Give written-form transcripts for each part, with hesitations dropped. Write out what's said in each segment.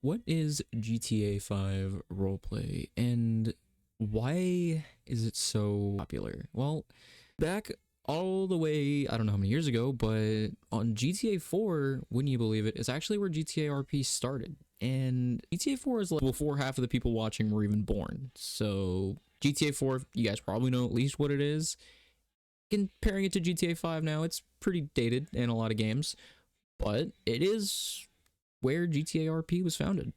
What is GTA 5 roleplay and why is it so popular? Well, back all the way, I don't know how many years ago, but on GTA 4, wouldn't you believe it, is actually where GTA RP started. And GTA 4 is like before half of the people watching were even born. So GTA 4, you guys probably know at least what it is. Comparing it to GTA 5 now, it's pretty dated in a lot of games, but it is where GTA RP was founded.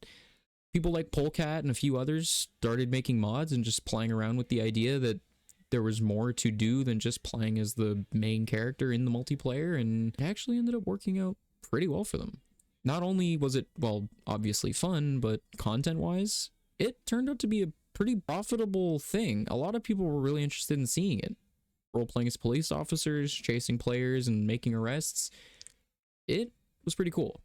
People like Polecat and a few others started making mods and just playing around with the idea that there was more to do than just playing as the main character in the multiplayer, and it actually ended up working out pretty well for them. Not only was it, well, obviously fun, but content-wise, it turned out to be a pretty profitable thing. A lot of people were really interested in seeing it. Role-playing as police officers, chasing players, and making arrests. It was pretty cool.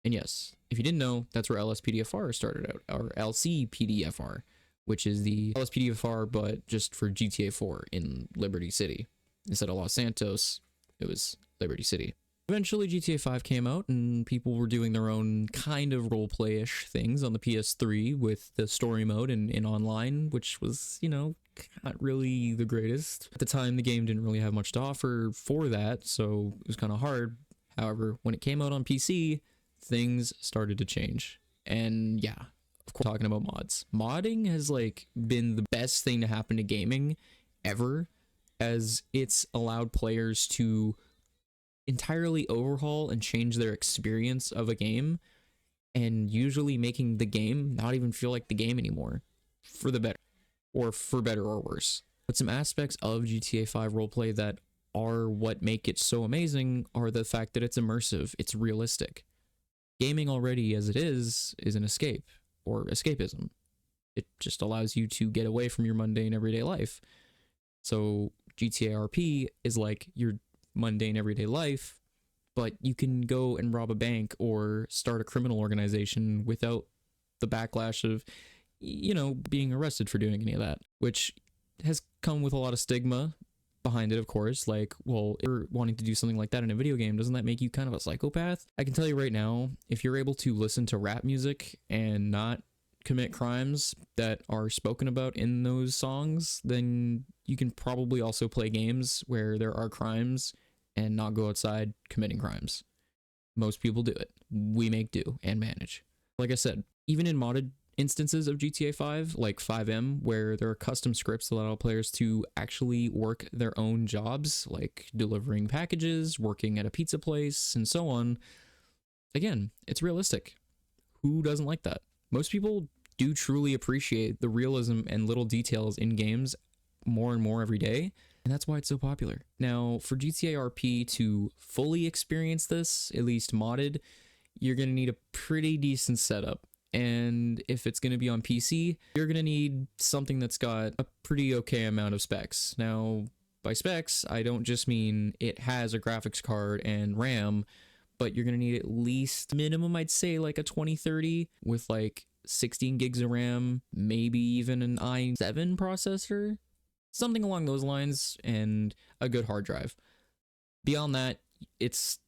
And yes, if you didn't know, that's where LSPDFR started out, or LCPDFR, which is the LSPDFR, but just for GTA 4 in Liberty City. Instead of Los Santos, it was Liberty City. Eventually, GTA 5 came out, and people were doing their own kind of roleplay-ish things on the PS3 with the story mode and online, which was, you know, not really the greatest. At the time, the game didn't really have much to offer for that, so it was kind of hard. However, when it came out on PC, things started to change. And yeah, of course, talking about mods. Modding has like been the best thing to happen to gaming ever, as it's allowed players to entirely overhaul and change their experience of a game, and usually making the game not even feel like the game anymore, for the better, or for better or worse. But some aspects of GTA 5 roleplay that are what make it so amazing are the fact that it's immersive, it's realistic. Gaming already as it is an escape, or escapism. It just allows you to get away from your mundane everyday life. So GTA RP is like your mundane everyday life, but you can go and rob a bank or start a criminal organization without the backlash of, you know, being arrested for doing any of that, which has come with a lot of stigma behind it, of course. Like, well, if you're wanting to do something like that in a video game, doesn't that make you kind of a psychopath? I can tell you right now, if you're able to listen to rap music and not commit crimes that are spoken about in those songs, then you can probably also play games where there are crimes and not go outside committing crimes. Most people do it. We make do and manage. Like I said, even in modded instances of GTA 5, like 5M, where there are custom scripts that allow players to actually work their own jobs, like delivering packages, working at a pizza place, and so on. Again, it's realistic. Who doesn't like that? Most people do truly appreciate the realism and little details in games more and more every day, and that's why it's so popular. Now, for GTA RP to fully experience this, at least modded, you're going to need a pretty decent setup. And if it's going to be on PC, you're going to need something that's got a pretty okay amount of specs. Now, by specs, I don't just mean it has a graphics card and RAM, but you're going to need at least minimum, I'd say, like a 2030 with like 16 gigs of RAM, maybe even an i7 processor, something along those lines, and a good hard drive. Beyond that, it's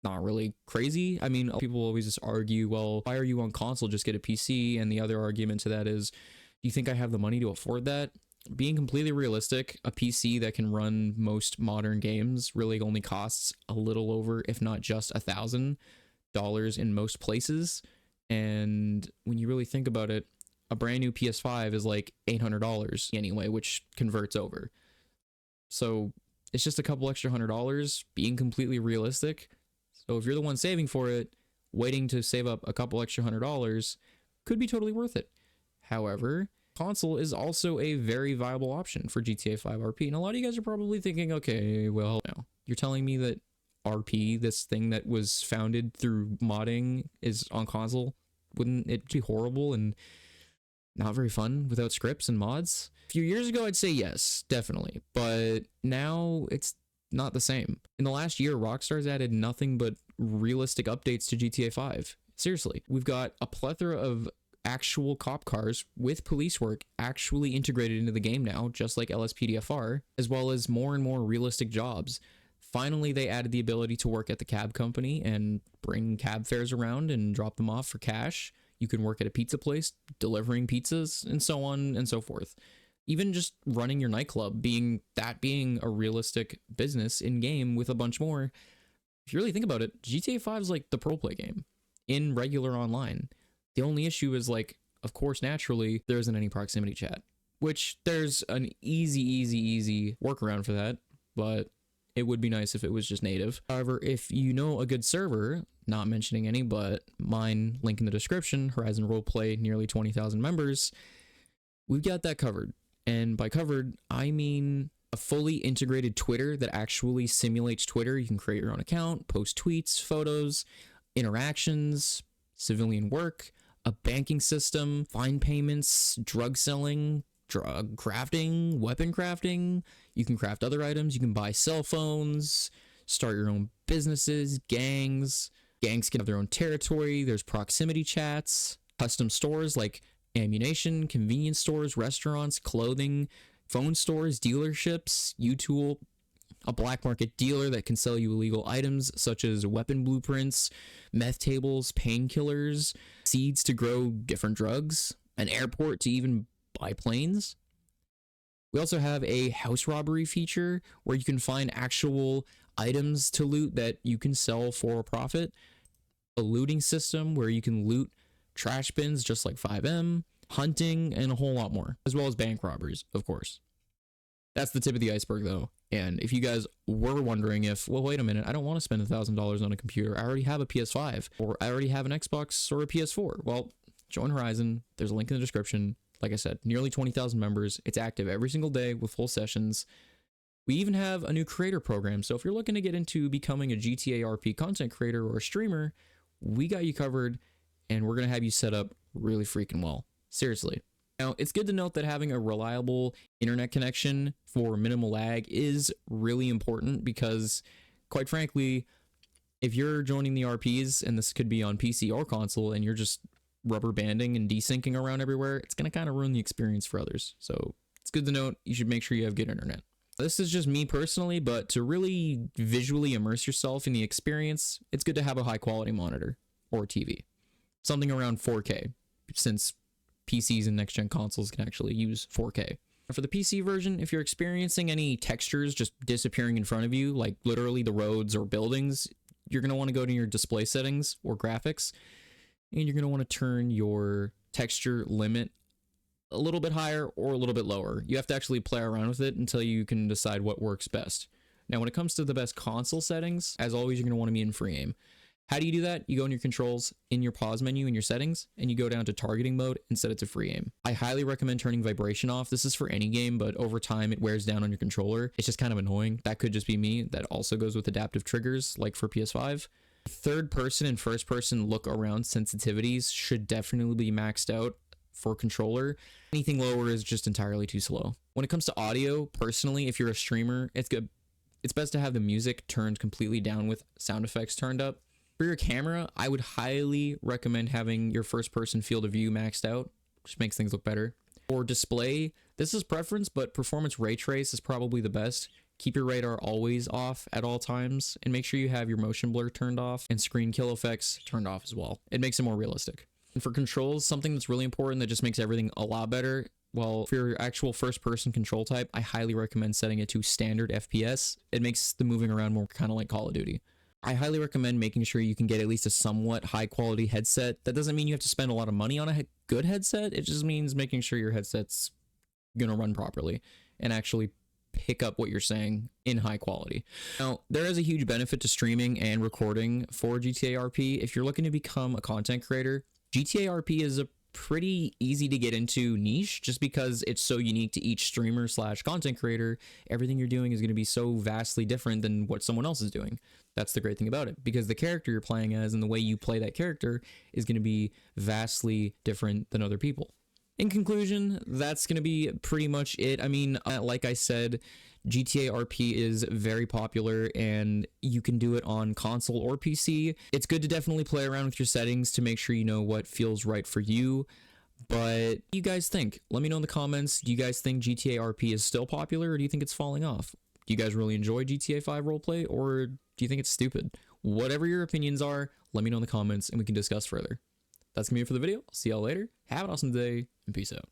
not really crazy. I mean, people always just argue, well, why are you on console? Just get a PC. And the other argument to that is, do you think I have the money to afford that? Being completely realistic, a PC that can run most modern games really only costs a little over, if not just $1,000 in most places. And when you really think about it, a brand new PS5 is like $800 anyway, which converts over. So it's just a couple extra $100, being completely realistic. So if you're the one saving for it, waiting to save up a couple extra $100 could be totally worth it. However, console is also a very viable option for GTA 5 RP. And a lot of you guys are probably thinking, okay, well, no. You're telling me that RP, this thing that was founded through modding, is on console? Wouldn't it be horrible and not very fun without scripts and mods? A few years ago, I'd say yes, definitely. But now it's not the same. In the last year, Rockstar's added nothing but realistic updates to GTA 5. Seriously, we've got a plethora of actual cop cars with police work actually integrated into the game now, just like LSPDFR, as well as more and more realistic jobs. Finally, they added the ability to work at the cab company and bring cab fares around and drop them off for cash. You can work at a pizza place, delivering pizzas, and so on and so forth. Even just running your nightclub, being a realistic business in game with a bunch more. If you really think about it, GTA 5 is like the pro play game in regular online. The only issue is, like, of course, naturally, there isn't any proximity chat, which there's an easy workaround for that, but it would be nice if it was just native. However, if you know a good server, not mentioning any, but mine, link in the description, Horizon Roleplay, nearly 20,000 members, we've got that covered. And by covered, I mean a fully integrated Twitter that actually simulates Twitter. You can create your own account, post tweets, photos, interactions, civilian work, a banking system, fine payments, drug selling, drug crafting, weapon crafting. You can craft other items. You can buy cell phones, start your own businesses, gangs. Gangs can have their own territory. There's proximity chats, custom stores like ammunition, convenience stores, restaurants, clothing, phone stores, dealerships, U-Tool, a black market dealer that can sell you illegal items such as weapon blueprints, meth tables, painkillers, seeds to grow different drugs, an airport to even buy planes. We also have a house robbery feature where you can find actual items to loot that you can sell for a profit, a looting system where you can loot trash bins just like 5M, hunting, and a whole lot more, as well as bank robberies, of course. That's the tip of the iceberg, though. And if you guys were wondering if, well, wait a minute, I don't want to spend $1,000 on a computer. I already have a PS5, or I already have an Xbox or a PS4. Well, join Horizon. There's a link in the description. Like I said, nearly 20,000 members. It's active every single day with full sessions. We even have a new creator program. So if you're looking to get into becoming a GTA RP content creator or a streamer, we got you covered, and we're going to have you set up really freaking well. Seriously. Now, it's good to note that having a reliable internet connection for minimal lag is really important because, quite frankly, if you're joining the RPs, and this could be on PC or console, and you're just rubber banding and desyncing around everywhere, it's going to kind of ruin the experience for others. So it's good to note you should make sure you have good internet. This is just me personally, but to really visually immerse yourself in the experience, it's good to have a high quality monitor or TV. Something around 4K, since PCs and next-gen consoles can actually use 4K. For the PC version, if you're experiencing any textures just disappearing in front of you, like literally the roads or buildings, you're going to want to go to your display settings or graphics, and you're going to want to turn your texture limit a little bit higher or a little bit lower. You have to actually play around with it until you can decide what works best. Now, when it comes to the best console settings, as always, you're going to want to be in free aim. How do you do that? You go in your controls, in your pause menu, in your settings, and you go down to targeting mode and set it to free aim. I highly recommend turning vibration off. This is for any game, but over time it wears down on your controller. It's just kind of annoying. That could just be me. That also goes with adaptive triggers, like for PS5. Third person and first person look around sensitivities should definitely be maxed out for controller. Anything lower is just entirely too slow. When it comes to audio, personally, if you're a streamer, it's best to have the music turned completely down with sound effects turned up. For your camera, I would highly recommend having your first-person field of view maxed out, which makes things look better. For display, this is preference, but performance ray trace is probably the best. Keep your radar always off at all times, and make sure you have your motion blur turned off and screen kill effects turned off as well. It makes it more realistic. And for controls, something that's really important that just makes everything a lot better, well, for your actual first-person control type, I highly recommend setting it to standard FPS. It makes the moving around more kind of like Call of Duty. I highly recommend making sure you can get at least a somewhat high quality headset. That doesn't mean you have to spend a lot of money on a good headset. It just means making sure your headset's gonna run properly and actually pick up what you're saying in high quality. Now, there is a huge benefit to streaming and recording for GTA RP. If you're looking to become a content creator, GTA RP is a pretty easy to get into niche just because it's so unique to each streamer slash content creator. Everything you're doing is going to be so vastly different than what someone else is doing. That's the great thing about it, because the character you're playing as and the way you play that character is going to be vastly different than other people. In conclusion, that's going to be pretty much it. I mean, like I said, GTA RP is very popular and you can do it on console or PC. It's good to definitely play around with your settings to make sure you know what feels right for you. But what do you guys think? Let me know in the comments. Do you guys think GTA RP is still popular, or do you think it's falling off? Do you guys really enjoy GTA 5 roleplay, or do you think it's stupid? Whatever your opinions are, let me know in the comments and we can discuss further. that's gonna be it for the video. I'll see y'all later. Have an awesome day, and peace out.